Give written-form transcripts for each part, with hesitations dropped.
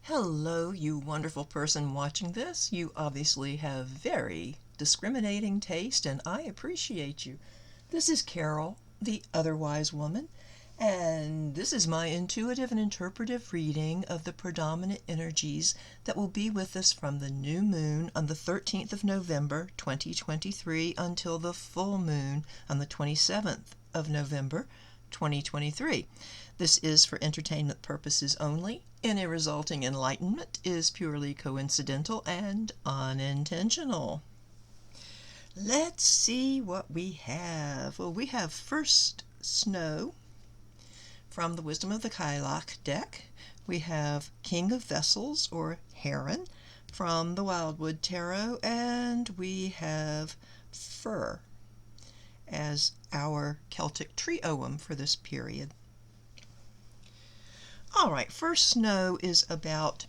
Hello, you wonderful person watching this. You obviously have very discriminating taste, and I appreciate you. This is Carol, the Otherwise Woman, and this is my intuitive and interpretive reading of the predominant energies that will be with us from the new moon on the 13th of November 2023 until the full moon on the 27th of November 2023. This is for entertainment purposes only. Any resulting enlightenment is purely coincidental and unintentional. Let's see what we have. Well, we have first snow from the Wisdom of the Cailleach deck. We have King of Vessels, or Heron, from the Wildwood Tarot, and we have Fir as our Celtic tree ogham for this period. All right, first snow is about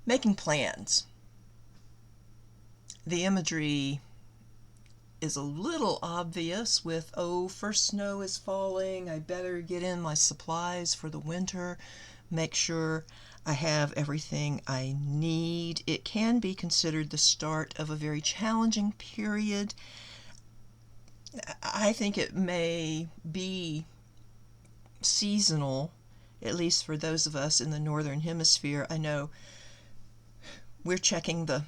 making plans. The imagery is a little obvious with, oh, first snow is falling, I better get in my supplies for the winter, make sure I have everything I need. It can be considered the start of a very challenging period. I think it may be seasonal, at least for those of us in the northern hemisphere. I know we're checking the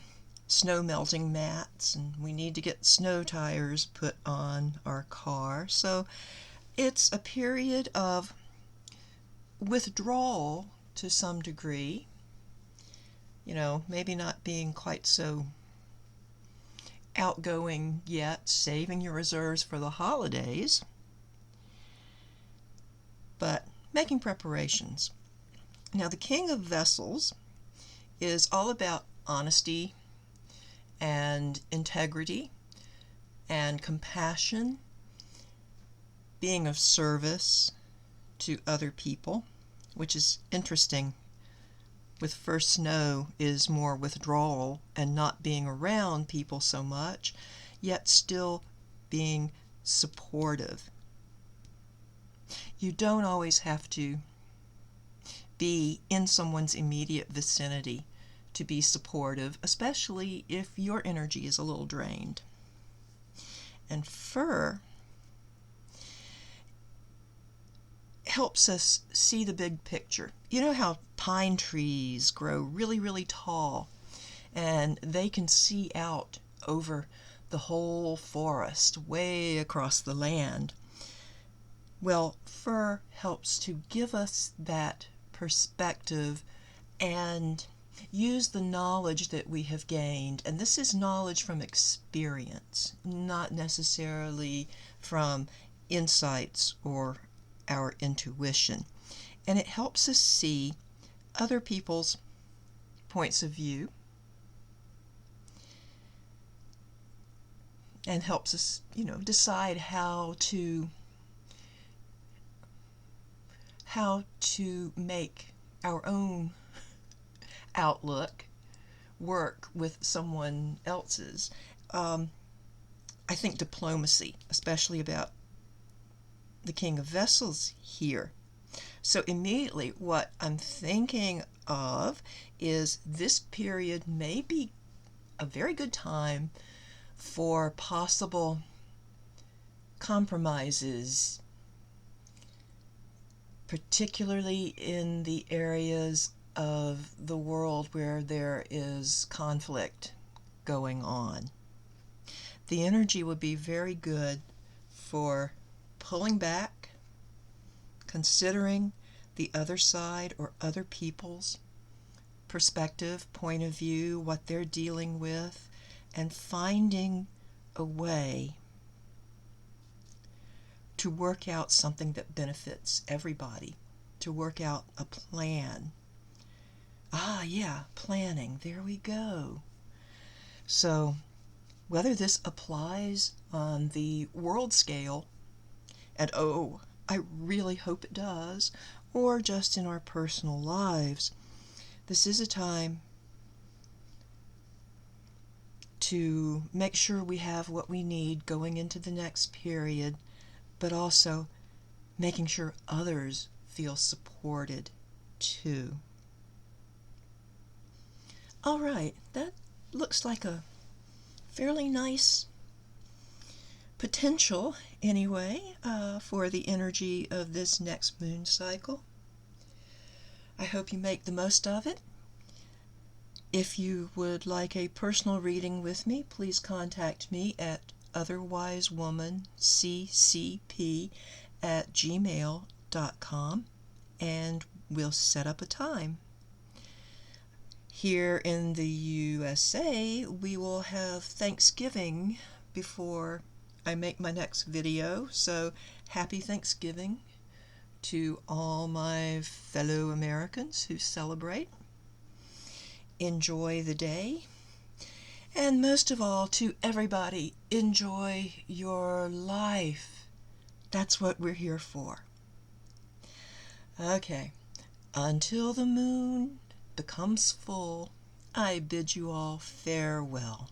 snow melting mats and we need to get snow tires put on our car. So it's a period of withdrawal to some degree. You know, maybe not being quite so outgoing yet, saving your reserves for the holidays, but making preparations. Now, the King of Vessels is all about honesty and integrity and compassion, being of service to other people, which is interesting. With first snow is more withdrawal and not being around people so much, yet still being supportive. You don't always have to be in someone's immediate vicinity to be supportive, especially if your energy is a little drained. And Fir helps us see the big picture. You know how pine trees grow really, really tall, and they can see out over the whole forest, way across the land. Well, Fir helps to give us that perspective and use the knowledge that we have gained. And this is knowledge from experience, not necessarily from insights or our intuition. And it helps us see other people's points of view and helps us, decide how to make our own outlook work with someone else's. I think diplomacy, especially about the King of Vessels here. So immediately what I'm thinking of is this period may be a very good time for possible compromises, particularly in the areas of the world where there is conflict going on. The energy would be very good for pulling back, considering the other side or other people's perspective, point of view, what they're dealing with, and finding a way to work out something that benefits everybody, to work out a plan. Planning. There we go. So, whether this applies on the world scale, and I really hope it does, or just in our personal lives, this is a time to make sure we have what we need going into the next period, but also making sure others feel supported too. All right, that looks like a fairly nice potential, anyway, for the energy of this next moon cycle. I hope you make the most of it. If you would like a personal reading with me, please contact me at otherwisewomanccp@gmail.com and we'll set up a time. Here in the USA, we will have Thanksgiving before I make my next video, so happy Thanksgiving to all my fellow Americans who celebrate. Enjoy the day, and most of all, to everybody, enjoy your life. That's what we're here for. Okay, until the moon becomes full, I bid you all farewell.